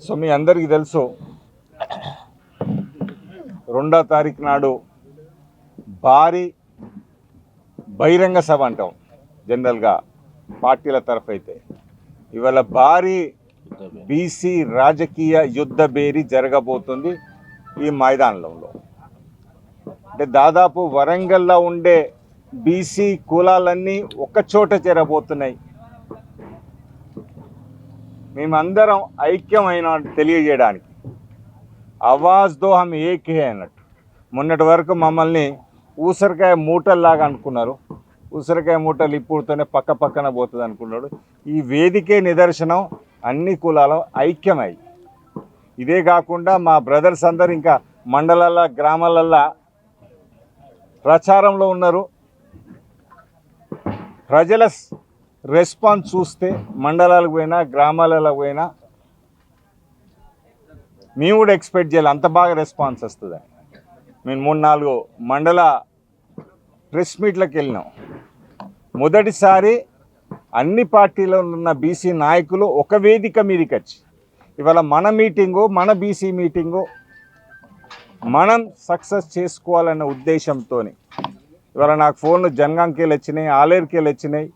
So మీ అందరికీ తెలుసు 2వ తారీఖు నాడు భారీ బహిరంగ సభ అంటాం జనరల్గా పార్టీల తరఫు అయితే. ఇవాళ భారీ బీసీ రాజకీయ యుద్ధ బేరీ జరగబోతుంది ఈ మైదానంలో. అంటే దాదాపు వరంగల్లో ఉండే బీసీ కులాలన్నీ ఒక్కచోట చేరబోతున్నాయి. మేమందరం ఐక్యమైన తెలియజేయడానికి ఆవాజ్ దో హమ్ ఏక్ హే అన్నట్టు. మొన్నటి వరకు మమ్మల్ని ఊసరికాయ మూటల్లాగా అనుకున్నారు. ఊసరికాయ మూటలు ఇప్పుడుతోనే పక్క పక్కన పోతుంది అనుకున్నాడు. ఈ వేదికే నిదర్శనం అన్ని కులాలు ఐక్యమై. ఇదే కాకుండా మా బ్రదర్స్ అందరు ఇంకా మండలాల గ్రామాలల్లో ప్రచారంలో ఉన్నారు. ప్రజల రెస్పాన్స్ చూస్తే మండలాలకు పోయినా గ్రామాలకు పోయినా మేము కూడా ఎక్స్పెక్ట్ చేయాలి అంత బాగా రెస్పాన్స్ వస్తుంది. మేము 3-4 మండల ప్రెస్ మీట్లకు వెళ్ళినాం. మొదటిసారి అన్ని పార్టీలో ఉన్న బీసీ నాయకులు ఒక వేదిక మీదకి వచ్చి ఇవాళ మన మీటింగు, మన బీసీ మీటింగు మనం సక్సెస్ చేసుకోవాలన్న ఉద్దేశంతో ఇవాళ నాకు ఫోన్లు జనగాంకి వెళ్ళి వచ్చినాయి, ఆలేరుకి వెళ్ళి వచ్చినాయి,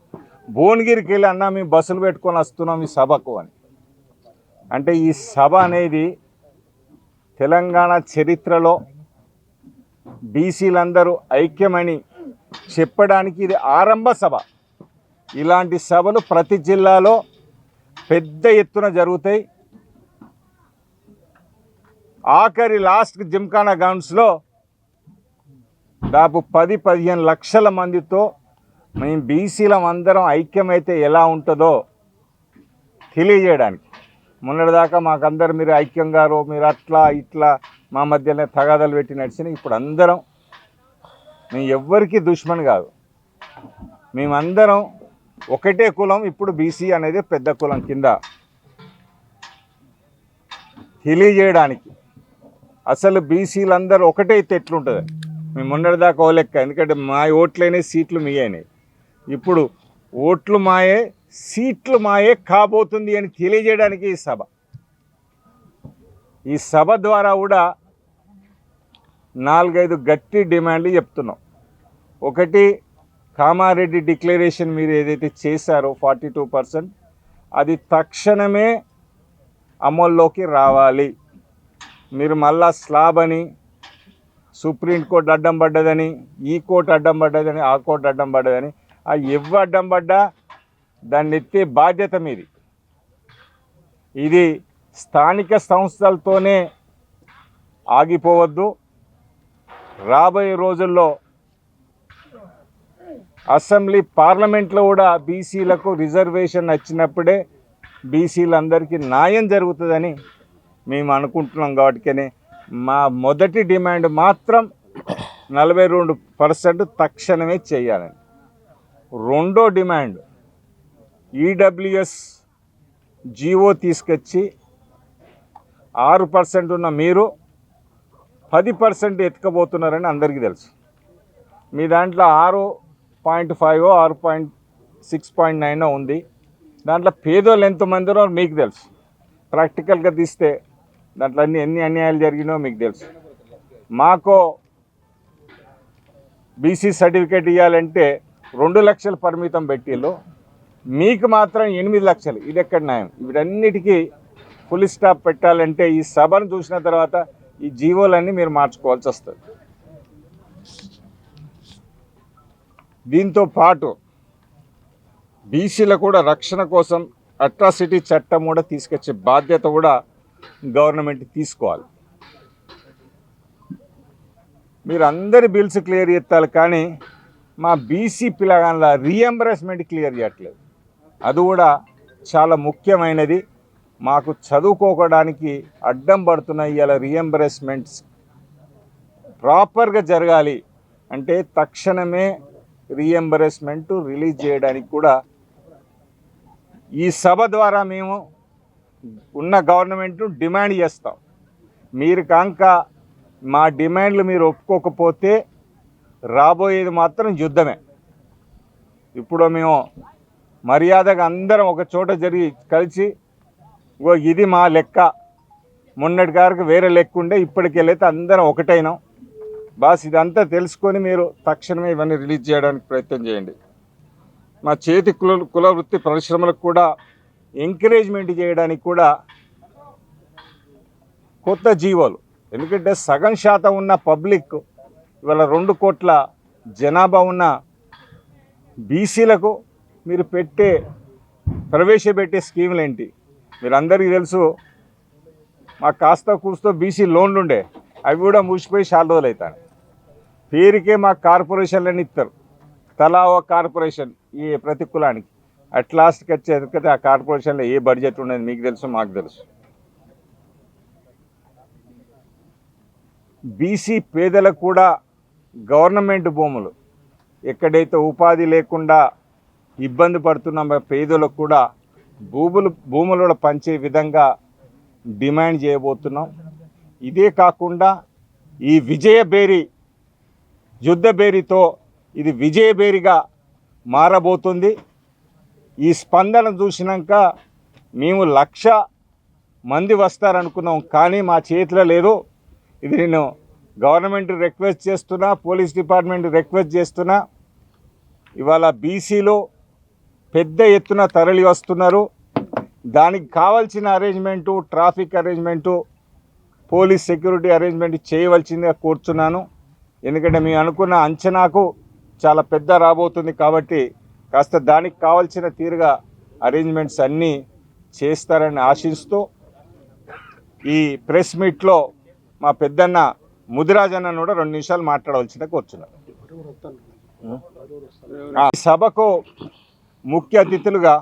భువనగిరికి వెళ్ళి అన్న మేము బస్సులు పెట్టుకొని వస్తున్నాం ఈ సభకు అని. అంటే ఈ సభ అనేది తెలంగాణ చరిత్రలో బీసీలందరూ ఐక్యమని చెప్పడానికి ఇది ఆరంభ సభ. ఇలాంటి సభలు ప్రతి జిల్లాలో పెద్ద ఎత్తున జరుగుతాయి. ఆఖరి లాస్ట్ జిమ్ఖానా గ్రౌండ్స్లో దాదాపు 10-15 లక్షల మందితో మేము బీసీలం అందరం ఐక్యమైతే ఎలా ఉంటుందో తెలియజేయడానికి. మొన్నటిదాకా మాకందరు మీరు ఐక్యం గారు, మీరు అట్లా ఇట్లా మా మధ్యనే తగాదాలు పెట్టి నడిచినాయి. ఇప్పుడు అందరం మేము ఎవ్వరికీ దుష్మన్ కాదు, మేమందరం ఒకటే కులం. ఇప్పుడు బీసీ అనేది పెద్ద కులం కింద తెలియజేయడానికి. అసలు బీసీలందరూ ఒకటైతే ఎట్లుంటుంది? మేము మొన్నటిదాకా ఓ లెక్క, ఎందుకంటే మా ఓట్లైనాయి, సీట్లు మీ అయినాయి. ఇప్పుడు ఓట్లు మాయే, సీట్లు మాయే కాబోతుంది అని తెలియజేయడానికి ఈ సభ. ఈ సభ ద్వారా కూడా 4-5 గట్టి డిమాండ్లు చెప్తున్నాం. ఒకటి, కామారెడ్డి డిక్లరేషన్ మీరు ఏదైతే చేశారో 42%, అది తక్షణమే అమల్లోకి రావాలి. మీరు మళ్ళా స్లాబ్ అని, సుప్రీంకోర్టు అడ్డం పడ్డదని, ఈ కోర్టు అడ్డం పడ్డదని, ఆ కోర్టు అడ్డం పడ్డదని, ఆ ఎవ్వ అడ్డం పడ్డా దాన్ని ఎత్తే బాధ్యత మీది. ఇది స్థానిక సంస్థలతోనే ఆగిపోవద్దు. రాబోయే రోజుల్లో అసెంబ్లీ పార్లమెంట్లో కూడా బీసీలకు రిజర్వేషన్ వచ్చినప్పుడే బీసీలందరికీ న్యాయం జరుగుతుందని మేము అనుకుంటున్నాం. కాబట్టికనే మా మొదటి డిమాండ్ మాత్రం 42% తక్షణమే చేయాలని. రెండో డిమాండ్, ఈడబ్ల్యూఎస్ జీవో తీసుకొచ్చి 6% ఉన్న మీరు 10% ఎత్తుకపోతున్నారని అందరికీ తెలుసు. మీ దాంట్లో 6.5 6.9 ఉంది. దాంట్లో పేదోళ్ళు ఎంతమందిరో మీకు తెలుసు. ప్రాక్టికల్గా తీస్తే దాంట్లో ఎన్ని అన్యాయాలు జరిగినో మీకు తెలుసు. మాకు బీసీ సర్టిఫికేట్ ఇవ్వాలంటే 2 లక్షలు పరిమితం పెట్టిళ్ళు, మీకు మాత్రం 8 లక్షలు. ఇది ఎక్కడ న్యాయం? వీటన్నిటికీ ఫుల్ స్టాప్ పెట్టాలంటే ఈ సభను చూసిన తర్వాత ఈ జీవోలన్నీ మీరు మార్చుకోవాల్సి వస్తుంది. దీంతో పాటు బీసీల కూడా రక్షణ కోసం అట్రాసిటీ చట్టం కూడా తీసుకొచ్చే బాధ్యత కూడా గవర్నమెంట్ తీసుకోవాలి. మీరు అందరి బిల్స్ క్లియర్ చేస్తారు, కానీ మా బీసీ పిల్లగాళ్ళ రీఎంబర్స్మెంట్ క్లియర్ చేయట్లేదు. అది కూడా చాలా ముఖ్యమైనది. మాకు చదువుకోవడానికి అడ్డం పడుతున్నాయి. ఇలా రీఎంబర్స్మెంట్స్ ప్రాపర్గా జరగాలి అంటే తక్షణమే రీఎంబర్స్మెంట్ రిలీజ్ చేయడానికి కూడా ఈ సభ ద్వారా మేము ఉన్న గవర్నమెంట్ను డిమాండ్ చేస్తాం. మీరు కాంక మా డిమాండ్లు మీరు ఒప్పుకోకపోతే రాబోయేది మాత్రం యుద్ధమే. ఇప్పుడు మేము మర్యాదగా అందరం ఒక చోట జరిగి కలిసి ఇది మా లెక్క, మొన్నటి గారికి వేరే లెక్కుండే, ఇప్పటికెళ్ళైతే అందరం ఒకటైనాం. బాస్ ఇదంతా తెలుసుకొని మీరు తక్షణమే ఇవన్నీ రిలీజ్ చేయడానికి ప్రయత్నం చేయండి. మా చేతి కుల వృత్తి పరిశ్రమలకు కూడా ఎంకరేజ్మెంట్ చేయడానికి కూడా కొత్త జీవోలు, ఎందుకంటే సగం శాతం ఉన్న పబ్లిక్ ఇవాళ 2 కోట్ల జనాభా ఉన్న బీసీలకు మీరు ప్రవేశపెట్టే స్కీములు ఏంటి? మీరు అందరికీ తెలుసు, మాకు కాస్త కూస్తో బీసీ లోన్లు ఉండే, అవి కూడా మూసిపోయి చాలా రోజులు అవుతాయి. పేరుకే మాకు కార్పొరేషన్లని ఇస్తారు, తలా ఒక కార్పొరేషన్ ఈ ప్రతి కులానికి. అట్ లాస్ట్కి వచ్చేది ఆ కార్పొరేషన్లో ఏ బడ్జెట్ ఉండేది మీకు తెలుసు, మాకు తెలుసు. బీసీ పేదలకు కూడా గవర్నమెంట్ భూములు, ఎక్కడైతే ఉపాధి లేకుండా ఇబ్బంది పడుతున్న పేదలకు కూడా భూములు పంచే విధంగా డిమాండ్ చేయబోతున్నాం. ఇదే కాకుండా ఈ విజయబేరి యుద్ధబేరితో ఇది విజయబేరిగా మారబోతుంది. ఈ స్పందన చూసినాక మేము 1,00,000 మంది వస్తారనుకున్నాం, కానీ మా చేతిలో లేదు. ఇది నేను గవర్నమెంట్ రిక్వెస్ట్ చేస్తున్నా, పోలీస్ డిపార్ట్మెంట్ రిక్వెస్ట్ చేస్తున్నా. ఇవాళ బీసీలో పెద్ద ఎత్తున తరలి వస్తున్నారు. దానికి కావాల్సిన arrangement, traffic arrangement, police security arrangement చేయవలసిందిగా కోరుతున్నాను. ఎందుకంటే మేము అనుకున్న అంచనాకు చాలా పెద్ద రాబోతుంది కాబట్టి కాస్త దానికి కావాల్సిన తీరుగా అరేంజ్మెంట్స్ అన్నీ చేస్తారని ఆశిస్తూ ఈ ప్రెస్ మీట్లో మా పెద్దన్న ముదిరాజ్ అన్న కూడా 2 నిమిషాలు మాట్లాడవలసిందిగా కోరుచున్నాను. ఈ సభకు ముఖ్య అతిథులుగా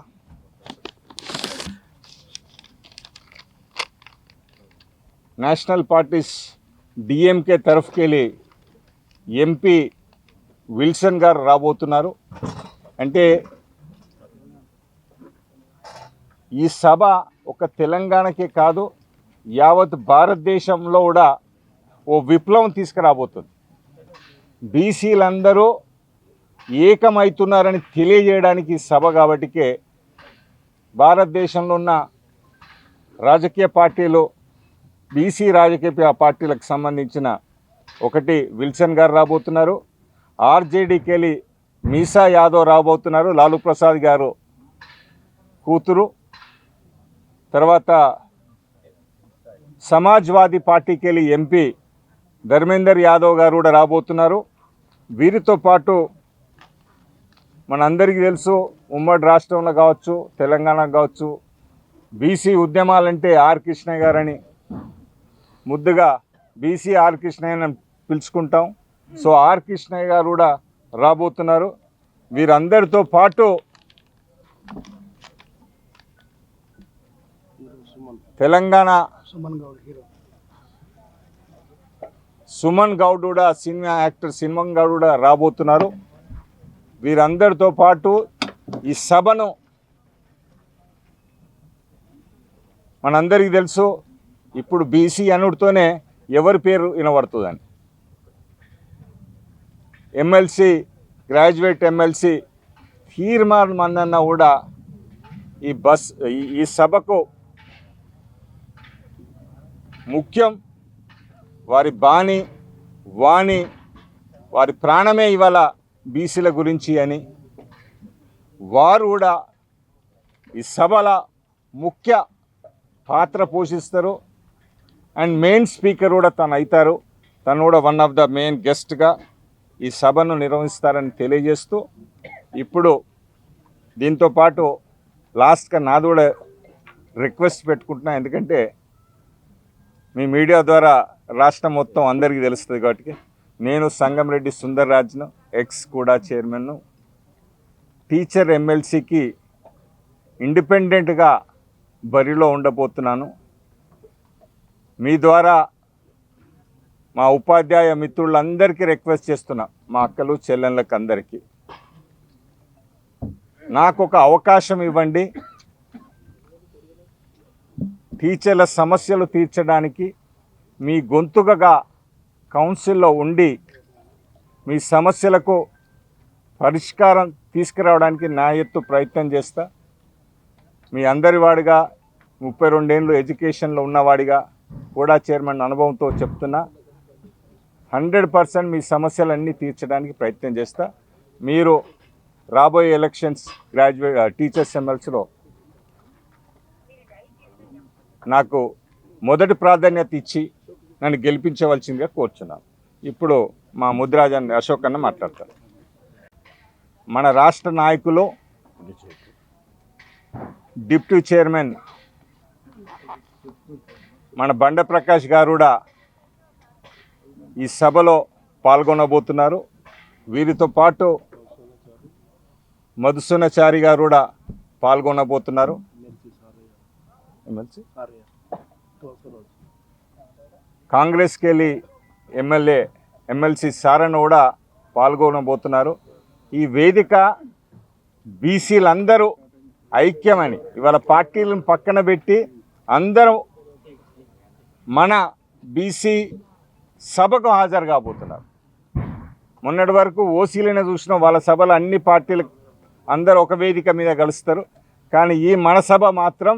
నేషనల్ పార్టీస్ డిఎంకే తరఫుకెళ్ళి ఎంపీ విల్సన్ గారు రాబోతున్నారు. అంటే ఈ సభ ఒక తెలంగాణకే కాదు, యావత్ భారతదేశంలో కూడా ఓ విప్లవం తీసుకురాబోతుంది. బీసీలందరూ ఏకమవుతున్నారని తెలియజేయడానికి సభ కాబట్టికే భారతదేశంలో ఉన్న రాజకీయ పార్టీలు, బీసీ రాజకీయ పార్టీలకు సంబంధించిన ఒకటి విల్సన్ గారు రాబోతున్నారు, ఆర్జేడీకి వెళ్ళి మీసా యాదవ్ రాబోతున్నారు, లాలూ ప్రసాద్ గారు కూతురు. తర్వాత సమాజ్వాదీ పార్టీకి వెళ్ళి ఎంపీ ధర్మేందర్ యాదవ్ గారు కూడా రాబోతున్నారు. వీరితో పాటు మనందరికీ తెలుసు, ఉమ్మడి రాష్ట్రంలో కావచ్చు, తెలంగాణ కావచ్చు, బీసీ ఉద్యమాలంటే ఆర్ కృష్ణయ్య గారని ముద్దుగా బీసీ ఆర్ కృష్ణయ్య అని పిలుచుకుంటాం. సో ఆర్ కృష్ణయ్య గారు కూడా రాబోతున్నారు. వీరందరితో పాటు తెలంగాణ సుమన్ గౌడ్ కూడా, సినిమా యాక్టర్ సుమన్ గౌడ్ కూడా రాబోతున్నారు. వీరందరితో పాటు ఈ సభను మనందరికీ తెలుసు, ఇప్పుడు బీసీ అనుడితోనే ఎవరి పేరు వినబడుతుందని. ఎమ్మెల్సీ, గ్రాడ్యుయేట్ ఎమ్మెల్సీ తీర్మాన్ మందన్న కూడా ఈ సభకు ముఖ్యం. వారి బాణి వాణి వారి ప్రాణమే ఇవాళ బీసీల గురించి అని వారు కూడా ఈ సభల ముఖ్య పాత్ర పోషిస్తారు. అండ్ మెయిన్ స్పీకర్ కూడా తను అవుతారు. తను కూడా వన్ ఆఫ్ ద మెయిన్ గెస్ట్గా ఈ సభను నిర్వహిస్తారని తెలియజేస్తూ, ఇప్పుడు దీంతోపాటు లాస్ట్గా నాది కూడా రిక్వెస్ట్ పెట్టుకుంటున్నా. ఎందుకంటే మీ మీడియా ద్వారా రాష్ట్రం మొత్తం అందరికీ తెలుస్తుంది కాబట్టి, నేను సంగంరెడ్డి సుందర్రాజ్ను, ఎక్స్ కూడా చైర్మన్ను, టీచర్ ఎమ్మెల్సీకి ఇండిపెండెంట్గా బరిలో ఉండబోతున్నాను. మీ ద్వారా మా ఉపాధ్యాయ మిత్రులందరికీ రిక్వెస్ట్ చేస్తున్నా, మా అక్కలు చెల్లెళ్ళకి అందరికీ నాకు ఒక అవకాశం ఇవ్వండి. టీచర్ల సమస్యలు తీర్చడానికి మీ గొంతుకగా కౌన్సిల్లో ఉండి మీ సమస్యలకు పరిష్కారం తీసుకురావడానికి నా ఎత్తు ప్రయత్నం చేస్తా. మీ అందరి వాడిగా, 32 ఏళ్ళు ఎడ్యుకేషన్లో ఉన్నవాడిగా, కూడా చైర్మన్ అనుభవంతో చెప్తున్నా 100% మీ సమస్యలన్నీ తీర్చడానికి ప్రయత్నం చేస్తా. మీరు రాబోయే ఎలక్షన్స్ టీచర్స్ ఎమ్మెల్సీలో నాకు మొదటి ప్రాధాన్యత ఇచ్చి నన్ను గెలిపించవలసిందిగా కోరుచున్నాను. ఇప్పుడు మా ముద్రాజన్ అశోక్ అన్న మాట్లాడతారు. మన రాష్ట్ర నాయకులు డిప్యూటీ చైర్మన్ మన బండ ప్రకాష్ గారు కూడా ఈ సభలో పాల్గొనబోతున్నారు. వీరితో పాటు మధుసూనాచారి గారు కూడా పాల్గొనబోతున్నారు. కాంగ్రెస్కి వెళ్ళి ఎమ్మెల్సీ సారన్న కూడా పాల్గొనబోతున్నారు. ఈ వేదిక బీసీలందరూ ఐక్యమని ఇవాళ పార్టీలను పక్కన పెట్టి అందరూ మన బీసీ సభకు హాజరు కాబోతున్నారు. మొన్నటి వరకు ఓసీలనే చూసిన వాళ్ళ సభలు అన్ని పార్టీలు అందరూ ఒక వేదిక మీద కలుస్తారు. కానీ ఈ మన సభ మాత్రం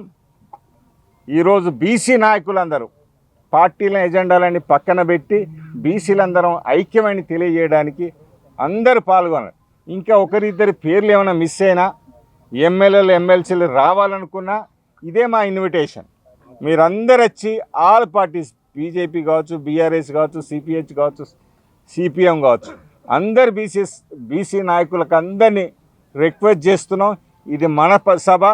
ఈరోజు బీసీ నాయకులందరూ పార్టీల ఎజెండాలన్నీ పక్కన పెట్టి బీసీలందరం ఐక్యమని తెలియజేయడానికి అందరూ పాల్గొన్నారు. ఇంకా ఒకరిద్దరి పేర్లు ఏమైనా మిస్ అయినా ఎమ్మెల్యేలు ఎమ్మెల్సీలు రావాలనుకున్నా ఇదే మా ఇన్విటేషన్. మీరందరూ వచ్చి ఆల్ పార్టీస్ బీజేపీ కావచ్చు, బీఆర్ఎస్ కావచ్చు, సిపిహెచ్ కావచ్చు, సిపిఎం కావచ్చు, అందరు బీసీ నాయకులకు అందరినీ రిక్వెస్ట్ చేస్తున్నాం. ఇది మన సభ,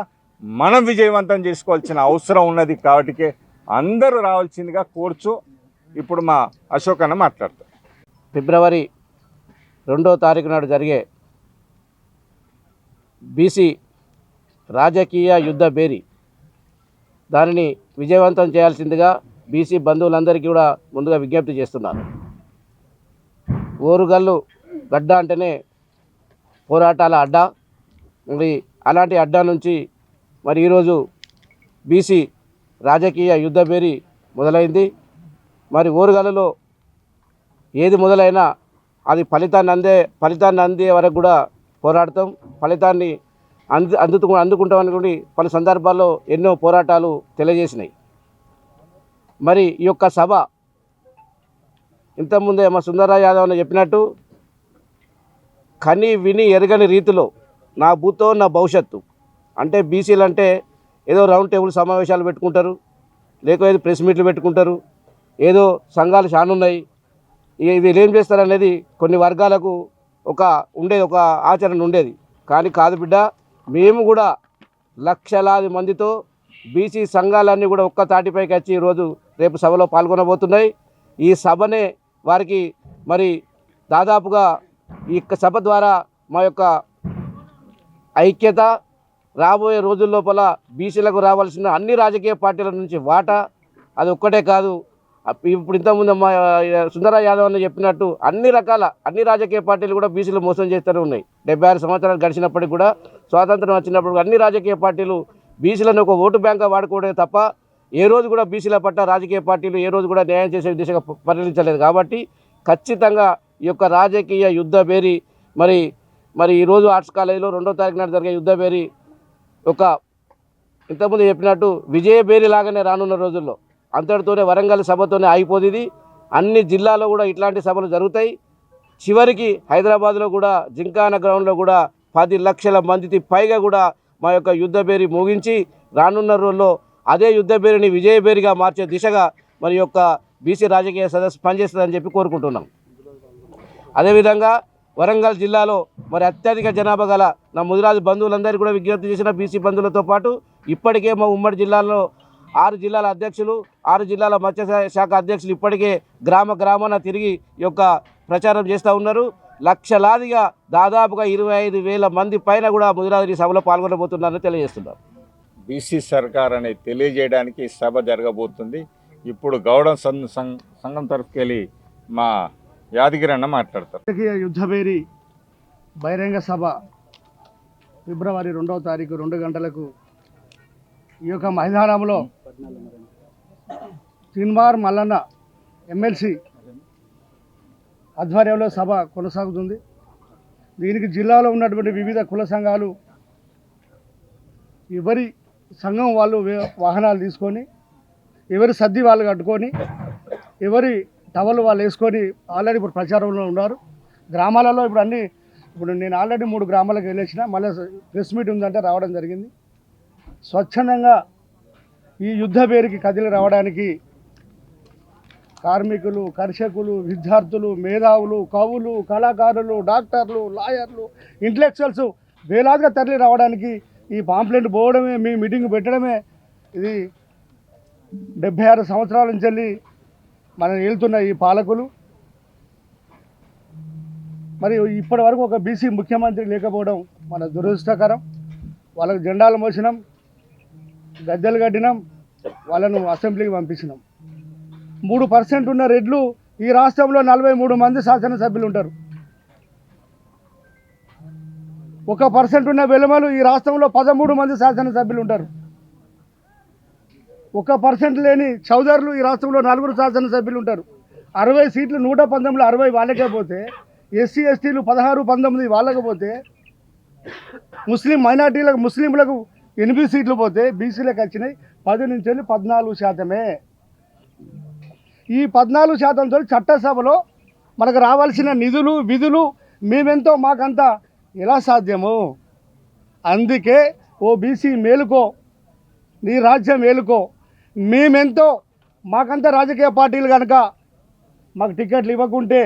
మనం విజయవంతం చేసుకోవాల్సిన అవసరం ఉన్నది. కాబట్టి అందరూ రావాల్సిందిగా కోర్చు. ఇప్పుడు మా అశోక్ అన్న మాట్లాడతారు. ఫిబ్రవరి 2వ తారీఖు నాడు జరిగే బీసీ రాజకీయ యుద్ధ బేరీ దానిని విజయవంతం చేయాల్సిందిగా బీసీ బంధువులందరికీ కూడా ముందుగా విజ్ఞప్తి చేస్తున్నాను. ఓరుగల్లు గడ్డ అంటేనే పోరాటాల అడ్డా. మరి అలాంటి అడ్డా నుంచి మరి ఈరోజు బీసీ రాజకీయ యుద్ధ బేరీ మొదలైంది. మరి ఓరుగల్లులో ఏది మొదలైనా అది ఫలితాన్ని అందే వరకు కూడా పోరాడతాం. ఫలితాన్ని అందుకుంటామని పలు సందర్భాల్లో ఎన్నో పోరాటాలు తెలియజేసినాయి. మరి ఈ యొక్క సభ ఇంతకుముందే మా సుందరరావు యాదవ్ అని చెప్పినట్టు కని విని ఎరగని రీతిలో నా భూతో నా భవిష్యత్తు అంటే బీసీలు అంటే ఏదో రౌండ్ టేబుల్ సమావేశాలు పెట్టుకుంటారు, లేకపోతే ప్రెస్ మీట్లు పెట్టుకుంటారు, ఏదో సంఘాలు చానున్నాయి. వీళ్ళు ఏం చేస్తారనేది కొన్ని వర్గాలకు ఒక ఆచరణ ఉండేది. కానీ కాదు బిడ్డ, మేము కూడా లక్షలాది మందితో బీసీ సంఘాలన్నీ కూడా ఒక్క తాటిపైకి వచ్చి ఈరోజు రేపు సభలో పాల్గొనబోతున్నాయి. ఈ సభనే వారికి మరి దాదాపుగా ఈ సభ ద్వారా మా యొక్క ఐక్యత రాబోయే రోజుల లోపల బీసీలకు రావాల్సిన అన్ని రాజకీయ పార్టీల నుంచి వాటా అది ఒక్కటే కాదు. ఇప్పుడు ఇంతకుముందు మా సుందరరావు యాదవ్ అని చెప్పినట్టు అన్ని రాజకీయ పార్టీలు కూడా బీసీలు మోసం చేస్తూనే ఉన్నాయి. 76 సంవత్సరాలు గడిచినప్పటికి కూడా, స్వాతంత్రం వచ్చినప్పుడు అన్ని రాజకీయ పార్టీలు బీసీలను ఒక ఓటు బ్యాంక్గా వాడుకోవడమే తప్ప ఏ రోజు కూడా బీసీల పట్ల రాజకీయ పార్టీలు ఏ రోజు కూడా న్యాయం చేసే దిశగా పరిగణించలేదు. కాబట్టి ఖచ్చితంగా ఈ యొక్క రాజకీయ యుద్ధ బేరీ మరి ఈరోజు ఆర్ట్స్ కాలేజీలో 2వ తారీఖు నాడు జరిగే యుద్ధ బేరీ ఒక ఇంతకుముందు చెప్పినట్టు విజయ బేరీ లాగానే రానున్న రోజుల్లో అంతటితోనే వరంగల్ సభతోనే ఆగిపోతుంది. అన్ని జిల్లాల్లో కూడా ఇట్లాంటి సభలు జరుగుతాయి. చివరికి హైదరాబాద్లో కూడా జింకానా గ్రౌండ్లో కూడా 10 లక్షల మందికి పైగా కూడా మా యొక్క యుద్ధ బేరీ ముగించి రానున్న రోజుల్లో అదే యుద్ధ బేరీని విజయ బేరీగా మార్చే దిశగా మరి యొక్క బీసీ రాజకీయ సదస్సు పనిచేస్తుందని చెప్పి కోరుకుంటున్నాం. అదేవిధంగా వరంగల్ జిల్లాలో మరి అత్యధిక జనాభా గల నా ముదిరాజు బంధువులందరికీ కూడా విజ్ఞప్తి చేసిన బీసీ బంధువులతో పాటు ఇప్పటికే మా ఉమ్మడి జిల్లాలో 6 జిల్లాల అధ్యక్షులు, 6 జిల్లాల మత్స్య శాఖ అధ్యక్షులు ఇప్పటికే గ్రామాన తిరిగి ఈ యొక్క ప్రచారం చేస్తూ ఉన్నారు. లక్షలాదిగా దాదాపుగా 25,000 మంది పైన కూడా ముదిరాజు ఈ సభలో పాల్గొనబోతున్నారని తెలియజేస్తున్నారు. బీసీ సర్కార్ అనేది తెలియజేయడానికి ఈ సభ జరగబోతుంది. ఇప్పుడు గౌడ సంఘం తరఫుకి వెళ్ళి మా యాదగిరి అన్న మాట్లాడతారు. యుద్ధ బేరీ బహిరంగ సభ ఫిబ్రవరి 2వ తారీఖు 2 గంటలకు ఈ యొక్క మైదానంలో తిన్మార్ మల్లన్న ఎమ్మెల్సీ ఆధ్వర్యంలో సభ కొనసాగుతుంది. దీనికి జిల్లాలో ఉన్నటువంటి వివిధ కుల సంఘాలు ఎవరి సంఘం వాళ్ళు వాహనాలు తీసుకొని ఎవరి సర్ది వాళ్ళు కట్టుకొని ఎవరి టవల్ వాళ్ళు వేసుకొని ఆల్రెడీ ఇప్పుడు ప్రచారంలో ఉన్నారు. గ్రామాలలో ఇప్పుడు నేను ఆల్రెడీ 3 గ్రామాలకు వెళ్ళేసిన, మళ్ళీ ప్రెస్ మీట్ ఉందంటే రావడం జరిగింది. స్వచ్ఛందంగా ఈ యుద్ధ పేరుకి కదిలి రావడానికి కార్మికులు, కర్షకులు, విద్యార్థులు, మేధావులు, కవులు, కళాకారులు, డాక్టర్లు, లాయర్లు, ఇంటలెక్చువల్స్ వేలాదిగా తరలి రావడానికి ఈ పాంప్లెంట్ పోవడమే, మీ మీటింగ్ పెట్టడమే, ఇది 76 సంవత్సరాల నుంచి వెళ్ళి మనం వెళ్తున్న ఈ పాలకులు. మరి ఇప్పటి వరకు ఒక బీసీ ముఖ్యమంత్రి లేకపోవడం మన దురదృష్టకరం. వాళ్ళకు జెండాలు మోసినాం, గద్దెలు కట్టినాం, వాళ్ళను అసెంబ్లీకి పంపించినాం. 3% ఉన్న రెడ్లు ఈ రాష్ట్రంలో 43 మంది శాసనసభ్యులు ఉంటారు. 1% ఉన్న వెలుమలు ఈ రాష్ట్రంలో 13 మంది శాసనసభ్యులు ఉంటారు. 1% లేని చౌదరులు ఈ రాష్ట్రంలో 4 శాసనసభ్యులు ఉంటారు. 60 సీట్లు 119లో 60 వాళ్ళకే పోతే, ఎస్సీ ఎస్టీలు 16, 19 వాళ్ళకి పోతే, ముస్లిం మైనార్టీలకు ముస్లింలకు 8 సీట్లు పోతే బీసీలకు వచ్చినాయి 10 నుంచి 14%. ఈ 14%తో చట్టసభలో మనకు రావాల్సిన నిధులు విధులు మేమెంతో మాకంతా ఎలా సాధ్యము? అందుకే ఓ బీసీ మేలుకో, నీ రాజ్యం మేలుకో, మేమెంతో మాకంతా రాజకీయ పార్టీలు కనుక మాకు టికెట్లు ఇవ్వకుంటే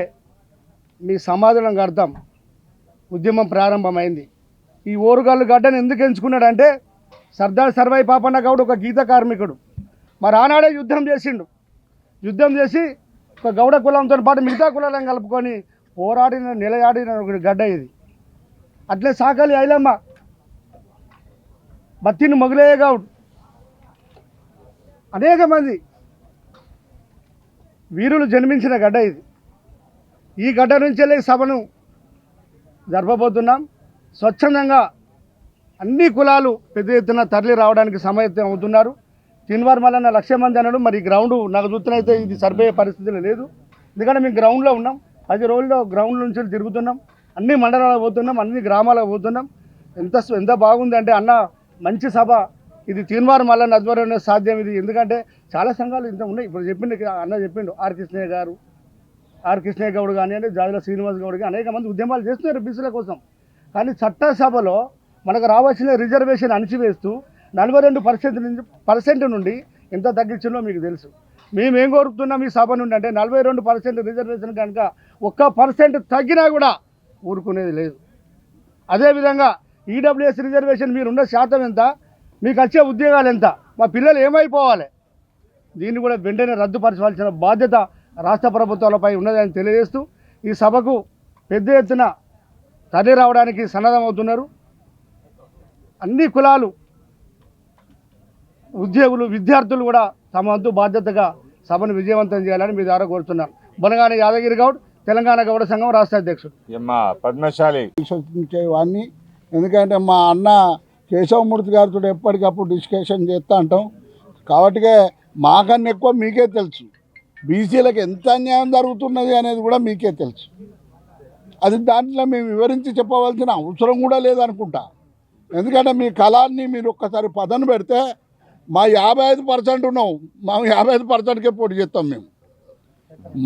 మీ సమాధానం కడతాం. ఉద్యమం ప్రారంభమైంది. ఈ ఓరుగల్లు గడ్డను ఎందుకు ఎంచుకున్నాడంటే సర్దార్ సర్వాయి పాపన్న గౌడ్ ఒక గీత కార్మికుడు. మరి ఆనాడే యుద్ధం చేసిండు. యుద్ధం చేసి ఒక గౌడ కులంతో పాటు మిగతా కులాలను కలుపుకొని పోరాడిన నిలయాడిన ఒక గడ్డ ఇది. అట్లే సాకలి ఐలమ్మ, బత్తిని మొగలయ్య గౌడ్, అనేక మంది వీరులు జన్మించిన గడ్డ ఇది. ఈ గడ్డ నుంచి వెళ్ళి సభను జరపబోతున్నాం. స్వచ్ఛందంగా అన్ని కులాలు పెద్ద ఎత్తున తరలి రావడానికి సమాయత్తం అవుతున్నారు. తిన్వార్ మల్లన్న 1,00,000 మంది అన్నాడు. మరి గ్రౌండ్ నాకు చూస్తున్నైతే ఇది సరిపోయే పరిస్థితులు లేదు. ఎందుకంటే మేము గ్రౌండ్లో ఉన్నాం. 10 రోజుల్లో గ్రౌండ్ నుంచి తిరుగుతున్నాం, అన్ని మండలాలకు పోతున్నాం, అన్ని గ్రామాలకు పోతున్నాం. ఎంత బాగుంది అంటే అన్న మంచి సభ ఇది. తిన్వార్ మల్లన్న ఆధ్వర్యంలో సాధ్యం ఇది. ఎందుకంటే చాలా సంఘాలు ఇంత ఉన్నాయి. ఇప్పుడు అన్న చెప్పిండు ఆర్ కృష్ణయ్య గౌడ్ కానివ్వండి, జాజుల శ్రీనివాస్ గౌడ్ కానీ అనేక మంది ఉద్యమాలు చేస్తున్నారు బీసీల కోసం. కానీ చట్టసభలో మనకు రావాల్సిన రిజర్వేషన్ అణిచివేస్తూ 42% నుండి ఎంత తగ్గించిందో మీకు తెలుసు. మేమేం కోరుతున్నాం ఈ సభ నుండి అంటే 42% రిజర్వేషన్ కనుక 1% తగ్గినా కూడా ఊరుకునేది లేదు. అదేవిధంగా ఈడబ్ల్యూఎస్ రిజర్వేషన్ మీరున్న శాతం ఎంత, మీకు వచ్చే ఉద్యోగాలు ఎంత, మా పిల్లలు ఏమైపోవాలి, దీన్ని కూడా వెంటనే రద్దుపరచవలసిన బాధ్యత రాష్ట్ర ప్రభుత్వాలపై ఉన్నదని తెలియజేస్తూ ఈ సభకు పెద్ద ఎత్తున తరలి రావడానికి సన్నద్ధమవుతున్నారు. అన్ని కులాలు, ఉద్యోగులు, విద్యార్థులు కూడా తమ వంతు బాధ్యతగా సభను విజయవంతం చేయాలని మీ ద్వారా కోరుతున్నాను. బొనగాని యాదగిరి గౌడ్, తెలంగాణ గౌడ సంఘం రాష్ట్ర అధ్యక్షుడు. పద్మశాలి వాడిని ఎందుకంటే మా అన్న కేశవమూర్తి గారితో ఎప్పటికప్పుడు డిస్కషన్ చేస్తూ ఉంటాం. కాబట్టి మాకన్నా ఎక్కువ మీకే తెలుసు, బీసీలకు ఎంత అన్యాయం జరుగుతున్నది అనేది కూడా మీకే తెలుసు. అది దాంట్లో మేము వివరించి చెప్పవలసిన అవసరం కూడా లేదనుకుంటా. ఎందుకంటే మీ కళాన్ని మీరు ఒక్కసారి పదను పెడితే మా 55% ఉన్నాం, మా 55%కే పోటీ చేస్తాం. మేము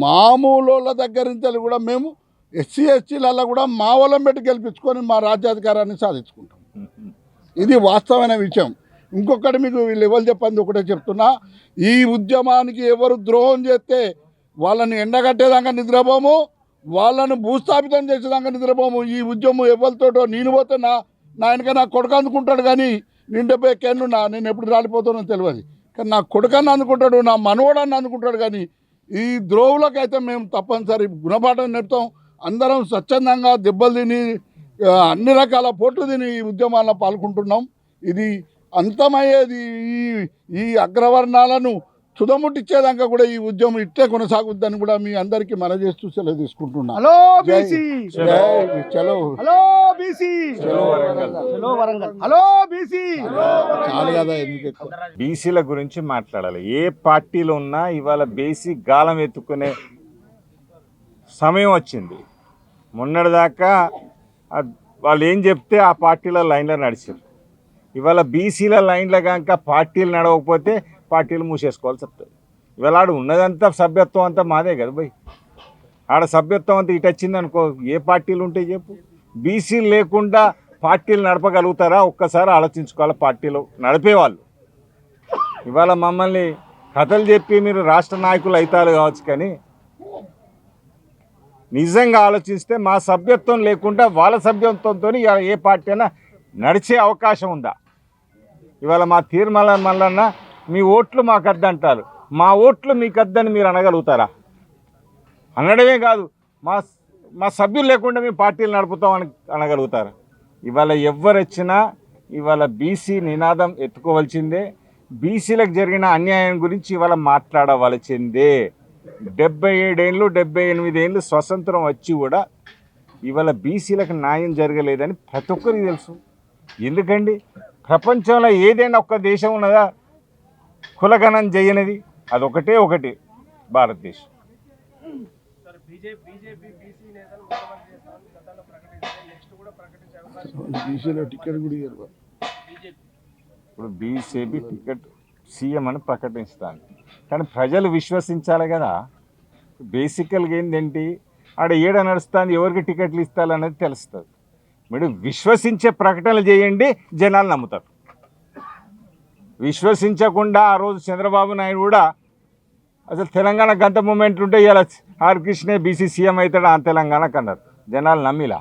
మామూలు వాళ్ళ దగ్గర నుంచి కూడా మేము ఎస్సీ ఎస్టీలలో కూడా మా వాళ్ళం పెట్టి గెలిపించుకొని మా రాజ్యాధికారాన్ని సాధించుకుంటాం. ఇది వాస్తవమైన విషయం. ఇంకొకటి మీకు వీళ్ళు ఎవరు చెప్పండి ఒకటే చెప్తున్నా, ఈ ఉద్యమానికి ఎవరు ద్రోహం చేస్తే వాళ్ళని ఎండగట్టేదాకా నిద్రపోము, వాళ్ళను భూస్థాపితం చేసేదాకా నిద్రపోము. ఈ ఉద్యమం ఎవరితోటో నేను పోతే నా వెనక నా కొడుకు అందుకుంటాడు, కానీ నేను 70 ఎక్కేళ్ళున్నా, నేను ఎప్పుడు రాలిపోతానో తెలియదు. కానీ నా కొడుకన్నా అందుకుంటాడు, నా మనవడాన్ని అందుకుంటాడు. కానీ ఈ ద్రోవులకైతే మేము తప్పనిసరి గుణపాఠం నేర్పుతాం. అందరం స్వచ్ఛందంగా దెబ్బలు తిని అన్ని రకాల పోట్లు తిని ఈ ఉద్యమాల్లో పాల్గొంటున్నాం. ఇది అంతమయ్యేది ఈ అగ్రవర్ణాలను తుదముట్టించేదాకా కూడా ఈ ఉద్యమం ఇట్టే కొనసాగుద్దని కూడా మీ అందరికీ మనవి చేస్తూ సెలవు తీసుకుంటున్నాను. హలో బీసీ, చలో hello BC, hello Warangal, hello BC. చాలు కదా, ఎందుకు ఎక్కువ బీసీల గురించి మాట్లాడాలి. ఏ పార్టీలో ఉన్నా ఇవాళ బీసీ గాలం ఎత్తుకునే సమయం వచ్చింది. మొన్నటిదాకా వాళ్ళు ఏం చెప్తే ఆ పార్టీల లైన్లో నడిచారు. ఇవాళ బీసీల లైన్లో కనుక పార్టీలు నడవకపోతే పార్టీలు మూసేసుకోవాల్సి వస్తుంది. ఇవాళ ఆడ ఉన్నదంతా సభ్యత్వం అంతా మాదే కదా భయ్. ఆడ సభ్యత్వం అంతా ఇటు వచ్చింది అనుకో, ఏ పార్టీలు ఉంటాయి చెప్పు? బీసీలు లేకుండా పార్టీలు నడపగలుగుతారా? ఒక్కసారి ఆలోచించుకోవాలి. పార్టీలు నడిపేవాళ్ళు ఇవాళ మమ్మల్ని కథలు చెప్పి మీరు రాష్ట్ర నాయకులు అవుతారు కావచ్చు, కానీ నిజంగా ఆలోచిస్తే మా సభ్యత్వం లేకుండా వాళ్ళ సభ్యత్వంతో ఏ పార్టీ అయినా నడిచే అవకాశం ఉందా? ఇవాళ మా తీర్మాల మల్లన్న మీ ఓట్లు మాకు అద్దంటారు, మా ఓట్లు మీకు అద్దని మీరు అనగలుగుతారా? అనడమే కాదు, మా సభ్యులు లేకుండా మేము పార్టీలు నడుపుతామని అనగలుగుతారా? ఇవాళ ఎవరు వచ్చినా ఇవాళ బీసీ నినాదం ఎత్తుకోవాల్సిందే. బీసీలకు జరిగిన అన్యాయం గురించి ఇవాళ మాట్లాడవలసిందే. 77 ఏళ్ళు 78 ఏళ్ళు స్వతంత్రం వచ్చి కూడా ఇవాళ బీసీలకు న్యాయం జరగలేదని ప్రతి ఒక్కరికి తెలుసు. ఎందుకండి ప్రపంచంలో ఏదైనా ఒక్క దేశం ఉన్నదా కులగణం చేయనిది? అదొకటే ఒకటి భారతదేశం. బీసీలో టికెట్ కూడా ఇవ్వరు. ఇప్పుడు బీజేపీ టికెట్ సీఎం అని ప్రకటిస్తాను, కానీ ప్రజలు విశ్వసించాలి కదా. బేసికల్గా ఏంటంటే ఆడ ఏడ నడుస్తుంది, ఎవరికి టికెట్లు ఇస్తారనేది తెలుస్తుంది. మీరు విశ్వసించే ప్రకటనలు చేయండి, జనాలు నమ్ముతారు. విశ్వసించకుండా ఆ రోజు చంద్రబాబు నాయుడు కూడా అసలు తెలంగాణ గంత మూమెంట్ ఉంటే ఇలా ఆర్ కృష్ణే బీసీ సీఎం అవుతాడు ఆ తెలంగాణకు అన్నారు. జనాలు నమ్మిలా?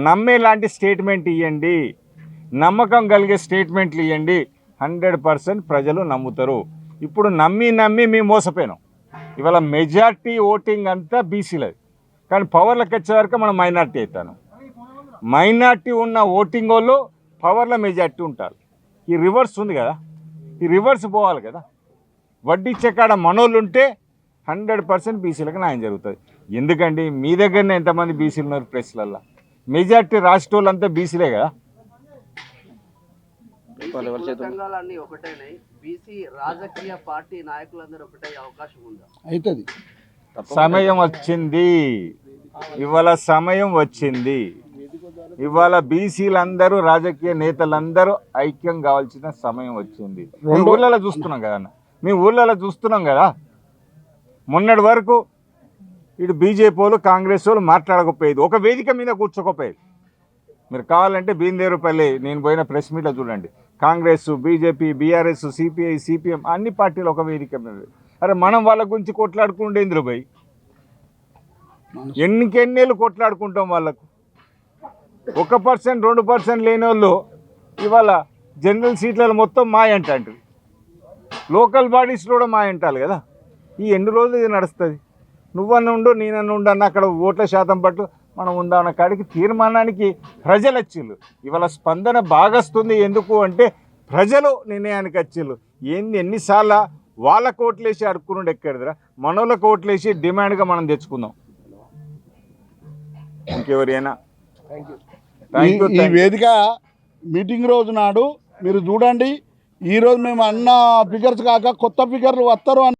నమ్మేలాంటి స్టేట్మెంట్ ఇవ్వండి, నమ్మకం కలిగే స్టేట్మెంట్లు ఇవ్వండి, 100% ప్రజలు నమ్ముతారు. ఇప్పుడు నమ్మి మేము మోసపోయినాం. ఇవాళ మెజార్టీ ఓటింగ్ అంతా బీసీలది, కానీ పవర్లకు వచ్చే వరకు మనం మైనార్టీ అవుతాను. మైనార్టీ ఉన్న ఓటింగ్ వాళ్ళు పవర్లో మెజార్టీ ఉంటారు. ఈ రివర్స్ ఉంది కదా, ఈ రివర్స్ పోవాలి కదా. వడ్డిచ్చే కాడ మనోళ్ళు ఉంటే 100% బీసీలకు న్యాయం జరుగుతుంది. ఎందుకండి మీ దగ్గరనే ఎంతమంది బీసీలు ఉన్నారు ప్రెస్లల్లో? మెజార్టీ రాష్ట్రాలంతా బీసీలే కదా. సంఘాలన్నీ ఒకటేనాయి, బీసీ రాజకీయ పార్టీ నాయకులందరూ ఒకటే అవకాశం ఉందా? అవుతుంది. సమయం వచ్చింది, ఇవాళ సమయం వచ్చింది. ఇవాళ బీసీలందరూ రాజకీయ నేతలందరూ ఐక్యం కావాల్సిన సమయం వచ్చింది. మీ ఊళ్ళలో చూస్తున్నాం కదా మీ ఊళ్ళలో చూస్తున్నాం కదా. మొన్నటి వరకు ఇటు బీజేపీ వాళ్ళు కాంగ్రెస్ వాళ్ళు మాట్లాడకపోయేది, ఒక వేదిక మీద కూర్చోకపోయేది. మీరు కావాలంటే బీందేరుపల్లి నేను పోయిన ప్రెస్ మీట్లో చూడండి, Congress, BJP, BRS, CPI, CPM అన్ని పార్టీలు ఒక వేదిక మీద. అరే మనం వాళ్ళ గురించి కొట్లాడుకుంటేంద్రు భయ్, ఎన్నికేళ్ళు కొట్లాడుకుంటాం వాళ్ళకు. 1% 2% లేని వాళ్ళు ఇవాళ జనరల్ సీట్లలో మొత్తం మాయంటారు, లోకల్ బాడీస్లో కూడా మాయంటారు కదా. ఈ ఎన్ని రోజులు ఇది నడుస్తుంది? నువ్వన్న ఉండు నేనన్న ఉండు అన్న అక్కడ ఓట్ల శాతం పట్టు మనం ఉందామన్న కాడికి తీర్మానానికి ప్రజలు వచ్చిళ్ళు. ఇవాళ స్పందన బాగా వస్తుంది. ఎందుకు అంటే ప్రజలు నిర్ణయానికి వచ్చిళ్ళు. ఎన్నిసార్లు వాళ్ళ కోట్లేసి అడుక్కునుండి ఎక్కడిదిరా, మనోళ్ళ కోట్లేసి డిమాండ్గా మనం తెచ్చుకుందాం. ఇంకెవరైనా ఈ వేదిక మీటింగ్ రోజు నాడు మీరు చూడండి. ఈరోజు మేము అన్న ఫిగర్స్ కాక కొత్త ఫిగర్లు వస్తారు అని